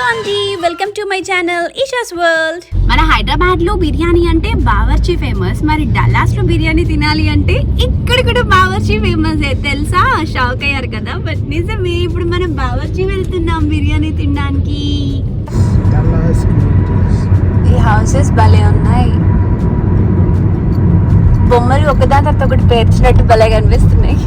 Hello అండి, welcome to my channel Eesha's world. మన హైదరాబాద్ లో బిర్యానీ అంటే బావర్చి ఫేమస్. మరి డల్లాస్ లో బిర్యానీ తినాలి అంటే ఇక్కడ కూడా బావర్చి ఫేమస్. తెలుసా? షాక్ అయ్యారు కదా? బట్ నిజమే, ఇప్పుడు మనం బావర్చి వెళ్తున్నాం బిర్యానీ తినడానికి. ఈ హౌసెస్ భలే ఉన్నాయి. బొమ్మలు ఒకదాని తర్వాత ఒకటి పేర్చినట్టు భలే కనిపిస్తున్నాయి.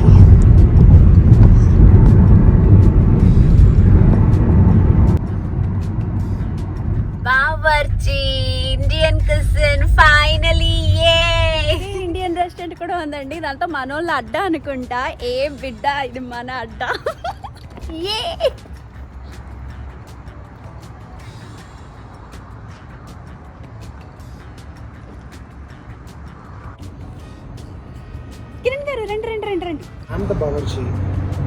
Bawarchi Indian cuisine finally Indian restaurant కూడా ఉందండి. దాంతో మనోళ్ళ అడ్డా అనుకుంటా. ఏ బిడ్డ, ఇది మన అడ్డా. ఏ కిరణ్ గారు రండి రండి రండి రండి. I'm the Bawarchi.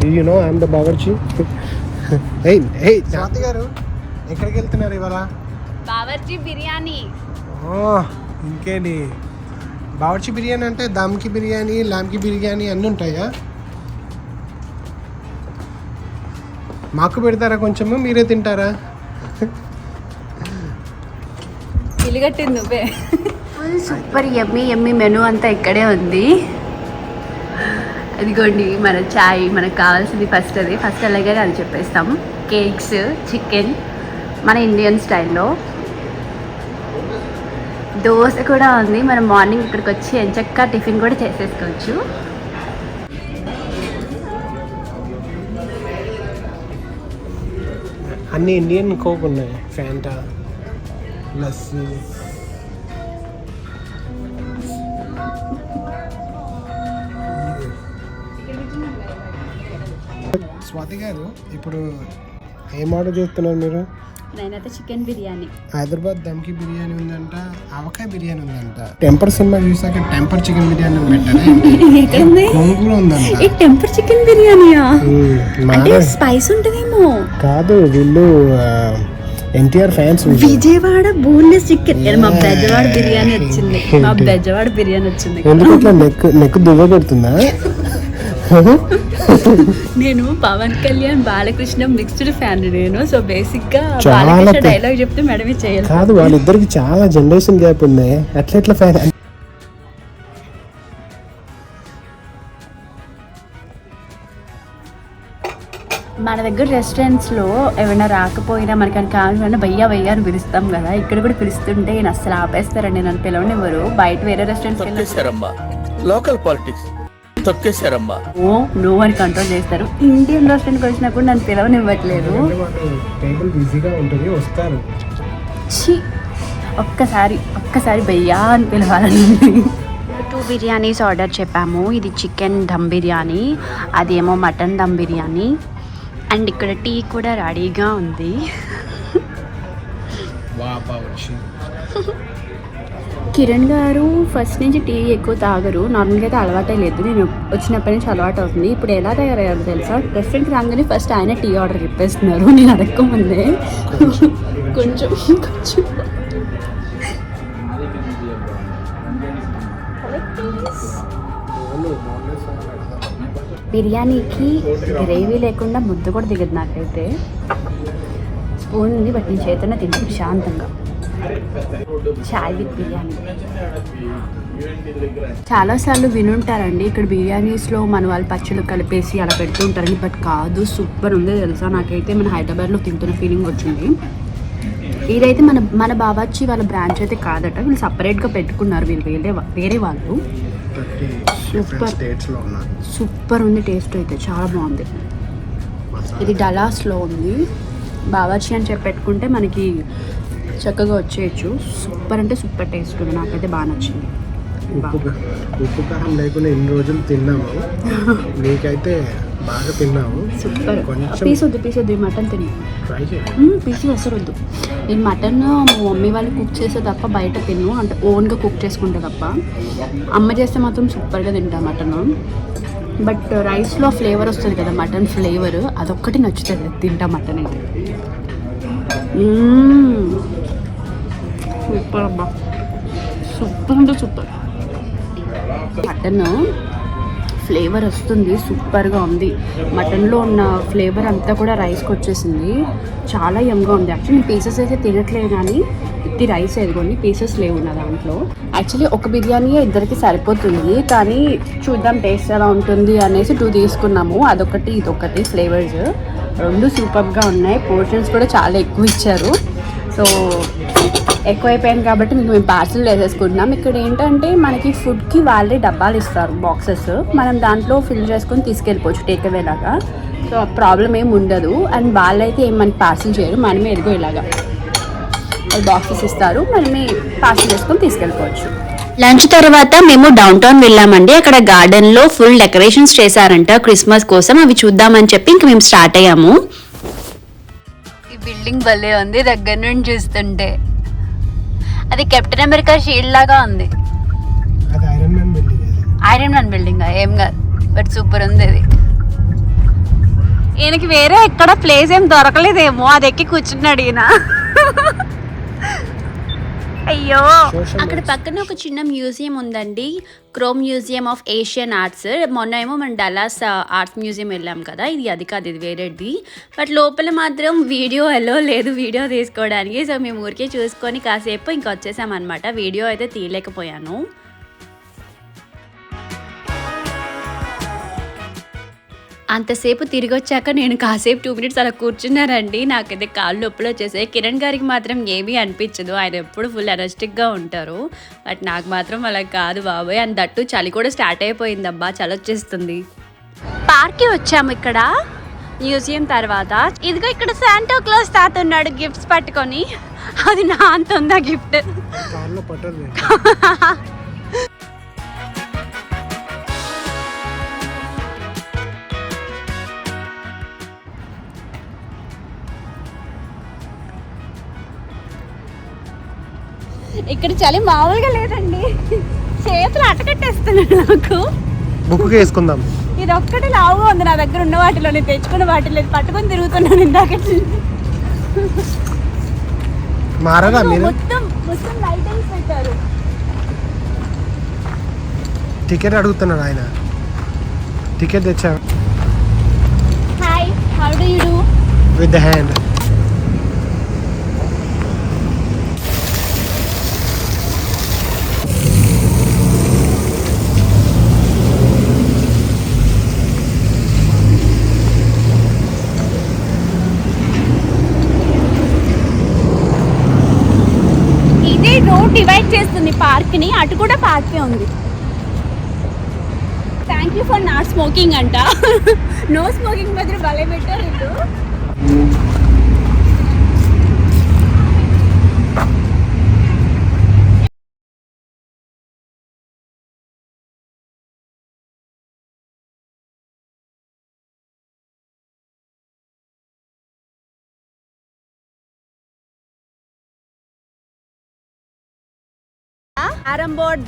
Do you know I'm the Bawarchi? hey, Swathi గారు ఎక్కడికి వెళ్తున్నారు ఇవాళ? బావర్చి బిర్యానీ. ఇంకేంటి బావర్చి బిర్యానీ అంటే దమ్కి బిర్యానీ, లామ్కి బిర్యానీ అన్నీ ఉంటాయా? మాకు పెడతారా కొంచెము, మీరే తింటారా? ఇల్లుగట్టింది నువ్వే. సూపర్ యమ్మీ యమ్మీ మెనూ అంతా ఇక్కడే ఉంది. అదిగోండి మన చాయ్. మనకు కావాల్సింది ఫస్ట్ అలాగే అది చెప్పేస్తాం. కేక్స్, చికెన్ మన ఇండియన్ స్టైల్లో. దోశ కూడా ఉంది. మనం మార్నింగ్ ఇక్కడికి వచ్చి ఎంచక్కా టిఫిన్ కూడా చేసేసుకోవచ్చు. అన్ని ఇండియన్ కోక్ ఉన్నాయి. ఫ్యాంటా, లస్సీ. స్వాతి గారు ఇప్పుడు ఏం ఆర్డర్ చేస్తున్నారు మీరు? నేనైతే చికెన్ బిర్యానీ. హైదరాబాద్ దమ్కి బిర్యానీ ఉందంట, ఆవకాయ బిర్యానీ ఉందంట. టెంపర్ సినిమా చూసాక టెంపర్ చికెన్ బిర్యానీ పెట్టారు. కొంగులో ఉందంట. ఈ టెంపర్ చికెన్ బిర్యానీయా? అంటే స్పైస్ ఉంటుందేమో. కాదు, వీళ్ళు NTR fans. Vijayawada boneless chicken. మా బెజవాడ బిర్యానీ వచ్చింది. మా బెజవాడ బిర్యానీ వచ్చింది. ఎందుకు ఇట్లా నెక్ దువ్వ పెడుతుందా? నేను పవన్ కళ్యాణ్, బాలకృష్ణ మిక్స్డ్ ఫ్యాన్ నేను. సో బేసిక్ గా డైలాగ్ చెప్తే మేడమే చేయాలి. కాదు, వాళ్ళిద్దరికి చాలా జనరేషన్ గ్యాప్ ఉంది. ఎట్లా ఫ్యాన్? మన దగ్గర రెస్టారెంట్స్లో ఏమైనా రాకపోయినా మనకని కావాలన్నా భయ్యా అని పిలుస్తాం కదా. ఇక్కడ కూడా పిలుస్తుంటే నేను అసలు ఆపేస్తారండి, నన్ను పిలవనివ్వరు. బయట వేరే రెస్టారెంట్స్ లోకల్ పాలిటిక్స్ తొక్కేశారమ్మా. నో అని కంట్రోల్ చేస్తారు. ఇండియన్ రెస్టారెంట్కి వచ్చినా కూడా నన్ను పిలవనివ్వట్లేదు. ఒక్కసారి భయ్యా అని పిలవాలని. 2 బిర్యానీస్ ఆర్డర్ చెప్పాము. ఇది చికెన్ దమ్ బిర్యానీ, అదేమో మటన్ దమ్ బిర్యానీ. అండ్ ఇక్కడ టీ కూడా రెడీగా ఉంది. కిరణ్ గారు ఫస్ట్ నుంచి టీ ఎక్కువ తాగరు. నార్మల్గా అయితే అలవాటే లేదు. నేను వచ్చినప్పటి నుంచి అలవాటు అవుతుంది. ఇప్పుడు ఎలా తయారయ్యారు తెలుసా? రెస్టారెంట్కి రాగానే ఫస్ట్ ఆయన టీ ఆర్డర్ చెప్పేస్తున్నారు. నేను అడగకముందే కొంచెం బిర్యానీకి గ్రేవీ లేకుండా ముద్ద కూడా దిగదు నాకైతే. స్పూన్ ఉంది, బట్ నేను చేతనే తింటాను ప్రశాంతంగా. చాయ్ విత్ బిర్యానీ. చాలాసార్లు వినుంటారండి ఇక్కడ బిర్యానీస్లో మన వాళ్ళు పచ్చళ్ళు కలిపేసి అలా పెడుతూ ఉంటారని. బట్ కాదు, సూపర్ ఉంది తెలుసా. నాకైతే మన హైదరాబాద్లో తింటున్న ఫీలింగ్ వచ్చింది. ఇదైతే మన బావర్చి వాళ్ళ బ్రాంచ్ అయితే కాదట. వీళ్ళు సపరేట్గా పెట్టుకున్నారు. వీళ్ళు వేరే వాళ్ళు. సూపర్ ఉంది. టేస్ట్ అయితే చాలా బాగుంది. ఇది డలాస్లో ఉంది. బావర్చి అని చెప్పి పెట్టుకుంటే మనకి చక్కగా వచ్చేయచ్చు. సూపర్ అంటే సూపర్ టేస్ట్ ఉంది. నాకైతే బాగా నచ్చింది. ఉప్పు కారం లేకుండా ఎన్ని రోజులు తిన్నాము. నీకైతే బాగా తిన్నాము. సూపర్. పీస్ వద్దు. మటన్ తిని పీస్ అసలు వద్దు. నేను మటన్ మా మమ్మీ వాళ్ళు కుక్ చేస్తే తప్ప బయట తిను, అంటే ఓన్గా కుక్ చేసుకుంటే తప్ప. అమ్మ చేస్తే మాత్రం సూపర్గా తింటా మటన్. బట్ రైస్లో ఫ్లేవర్ వస్తుంది కదా, మటన్ ఫ్లేవర్, అదొక్కటి నచ్చుతుంది తింటా మటన్ అయితే. సూపర్ అబ్బా, సూపర్ అంటే సూపర్. మటన్ ఫ్లేవర్ వస్తుంది, సూపర్గా ఉంది. మటన్లో ఉన్న ఫ్లేవర్ అంతా కూడా రైస్కి వచ్చేసింది, చాలా యమ్గా ఉంది. యాక్చువల్లీ పీసెస్ అయితే తినట్లేదు, కానీ ఇది రైస్ ఎదుగుని పీసెస్ లేవు నా దాంట్లో. యాక్చువల్లీ ఒక బిర్యానీ ఇద్దరికి సరిపోతుంది, కానీ చూద్దాం టేస్ట్ ఎలా ఉంటుంది అనేసి 2 తీసుకున్నాము. అదొకటి ఇదొకటి ఫ్లేవర్స్ రెండు సూపర్గా ఉన్నాయి. పోర్షన్స్ కూడా చాలా ఎక్కువ ఇచ్చారు. సో ఎక్కువైపోయింది కాబట్టి మేము పార్సల్ వేసేసుకుంటున్నాం. ఇక్కడ ఏంటంటే మనకి ఫుడ్కి వాళ్ళే డబ్బాలు ఇస్తారు, బాక్సెస్. మనం దాంట్లో ఫిల్ చేసుకొని తీసుకెళ్ళిపోవచ్చు టేక్ అవే లాగా. సో ప్రాబ్లం ఏమి ఉండదు. అండ్ వాళ్ళైతే ఏం మనకి పార్సల్ చేయరు, మనమే ఎదుగో ఇలాగా బాక్సెస్ ఇస్తారు, మనమే పార్సల్ చేసుకొని తీసుకెళ్ళిపోవచ్చు. లంచ్ తర్వాత మేము డౌన్ టౌన్ వెళ్ళామండి. అక్కడ గార్డెన్లో ఫుల్ డెకరేషన్స్ చేశారంట క్రిస్మస్ కోసం. అవి చూద్దామని చెప్పి ఇంక మేము స్టార్ట్ అయ్యాము. ఈ బిల్డింగ్ భలే ఉంది దగ్గర నుండి చూస్తుంటే. అది కెప్టెన్ అమెరికా షీల్డ్ లాగా ఉంది. ఐరన్ మ్యాన్ బిల్డింగ్ ఏం కాదు, బట్ సూపర్ ఉంది అది. ఈయనకి వేరే ఎక్కడ ప్లేస్ ఏం దొరకలేదేమో, అది ఎక్కి కూర్చున్నాడు ఈయన. అయ్యో, అక్కడ పక్కన ఒక చిన్న మ్యూజియం ఉందండి, chrome museum of Asian arts. మొన్న ఏమో మనం డల్లాస్ ఆర్ట్స్ మ్యూజియం వెళ్ళాం కదా, ఇది అది కాదు, ఇది వేరేది. బట్ లోపల మాత్రం వీడియో ఎలో లేదు వీడియో తీసుకోవడానికి. సో మేము ఊరికే చూసుకొని కాసేపు ఇంకా వచ్చేసామన్నమాట. వీడియో అయితే తీయలేకపోయాను. అంతసేపు తిరిగి వచ్చాక నేను కాసేపు 2 minutes అలా కూర్చున్నానండి. నాకైతే కాళ్ళు నొప్పులు వచ్చేసాయి. కిరణ్ గారికి మాత్రం ఏమీ అనిపించదు, ఆయన ఎప్పుడు ఫుల్ ఎనర్జిటిక్గా ఉంటారు. బట్ నాకు మాత్రం అలా కాదు బాబోయ్. అండ్ దట్టు చలి కూడా స్టార్ట్ అయిపోయిందబ్బా, చలి వచ్చేస్తుంది. పార్క్కి వచ్చాము ఇక్కడ మ్యూజియం తర్వాత. ఇదిగో ఇక్కడ శాంటా క్లాస్ తాత ఉన్నాడు గిఫ్ట్స్ పట్టుకొని. అది నా అంత ఉందా గిఫ్ట్? ఇక్కడ చలి మామూలుగా లేదండి, చేతులు అటకట్టేస్తున్నాడు నాకు. బుక్ వేసుకుందాం. ఇది ఒక్కటి లావుగా ఉంది నా దగ్గర ఉన్న వాటిలో, నేను తెచ్చుకున్న వాటిలో పట్టుకొని తిరుగుతున్నాను ఇందాక. మారదా మీరు? మొత్తం లైటింగ్స్ పెట్టారు. టికెట్ అడుగుతున్నాడు ఆయన. టికెట్ తెచ్చా. Hi, how do you do? With the hand. Road divide చేస్తుంది పార్క్ ని, అటు కూడా పార్కే ఉంది. Thank you for not smoking అంట. నో స్మోకింగ్ మాత్రం భలే పెట్టారు ఇటు.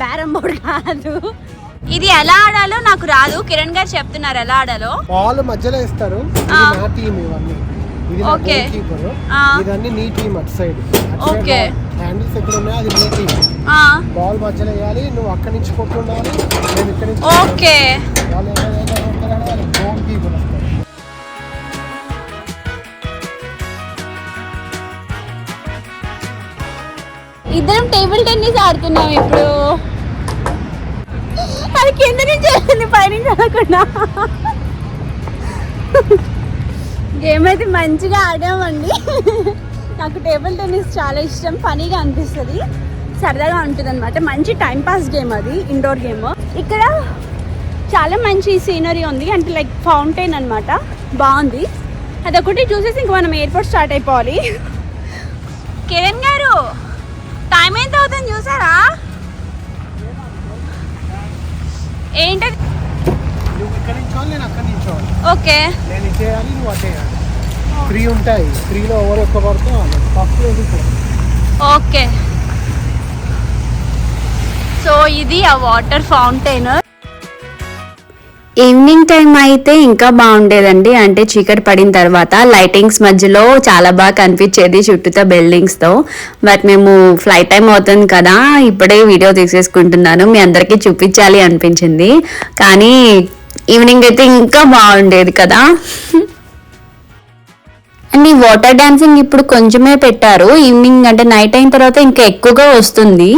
బ్యారం బోర్డ్ కాదు, ఇది ఎలా ఆడాలో నాకు రాదు. కిరణ్ గారు చెప్తున్నారు ఎలా ఆడాలో. బాల్ మధ్యలో ఇస్తారు. ఇది నా టీం, ఇవన్నీ ఇది నా గోల్ కీపర్, ఇదన్నీ నీ టీం అటు సైడ్. ఓకే, హ్యాండిల్స్ ఎక్కడ ఉన్నాయో అది నీ టీం. బాల్ మధ్యలో వేయాలి, నువ్వు అక్కడి నుంచి కొట్టుండాలి, నేను ఇక్కడి నుంచి. ఓకే, వాళ్ళు గోల్ కీపర్ వస్తారు. ఇద్దరం టేబుల్ టెన్నిస్ ఆడుతున్నాం ఇప్పుడు. అది కింద నుంచి వచ్చింది, పైనుంచి ఆడకుండా. గేమ్ అయితే మంచిగా ఆడామండి. నాకు టేబుల్ టెన్నిస్ చాలా ఇష్టం, ఫనీగా అనిపిస్తుంది, సరదాగా ఉంటుంది అనమాట. మంచి టైంపాస్ గేమ్ అది, ఇండోర్ గేమ్. ఇక్కడ చాలా మంచి సీనరీ ఉంది, అంటే లైక్ ఫౌంటైన్ అనమాట, బాగుంది. అదొకటి చూసేసి ఇంక మనం ఎయిర్పోర్ట్ స్టార్ట్ అయిపోవాలి. కిరణ్ గారు టైం ఎంత అవుతుంది చూసారా? ఏంటది? ఓకే, నేను చేయాలి, నువ్వు అటేయాలి. 3 ఉంటాయి, 3లో ఓవర్ ఎక్కువ పడుతుంది. ఓకే, సో ఇది ఆ వాటర్ ఫౌంటైన్. ఈవినింగ్ టైం అయితే ఇంకా బాగుండేదండి, అంటే చీకటి పడిన తర్వాత లైటింగ్స్ మధ్యలో చాలా బాగా కనిపించేది చుట్టూతో బిల్డింగ్స్తో. బట్ మేము ఫ్లైట్ టైం అవుతుంది కదా, ఇప్పుడే వీడియో తీసేసుకుంటున్నాను, మీ అందరికీ చూపించాలి అనిపించింది. కానీ ఈవినింగ్ అయితే ఇంకా బాగుండేది కదా. అండ్ ఈ వాటర్ డాన్సింగ్ ఇప్పుడు కొంచెమే పెట్టారు, ఈవినింగ్ అంటే నైట్ అయిన తర్వాత ఇంకా ఎక్కువగా వస్తుంది.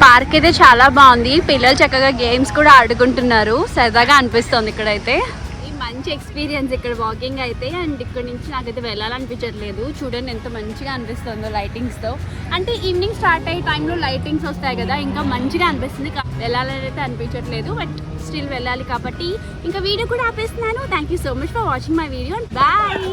పార్క్ అయితే చాలా బాగుంది, పిల్లలు చక్కగా గేమ్స్ కూడా ఆడుకుంటున్నారు, సరదాగా అనిపిస్తుంది ఇక్కడైతే. ఈ మంచి ఎక్స్పీరియన్స్ ఇక్కడ వాకింగ్ అయితే. అండ్ ఇక్కడ నుంచి నాకైతే వెళ్ళాలనిపించట్లేదు, చూడండి ఎంత మంచిగా అనిపిస్తుందో లైటింగ్స్తో. అంటే ఈవినింగ్ స్టార్ట్ అయ్యే టైంలో లైటింగ్స్ వస్తాయి కదా, ఇంకా మంచిగా అనిపిస్తుంది. వెళ్ళాలని అయితే అనిపించట్లేదు, బట్ స్టిల్ వెళ్ళాలి కాబట్టి ఇంకా వీడియో కూడా ఆపేస్తున్నాను. Thank you so much for watching my video. Bye.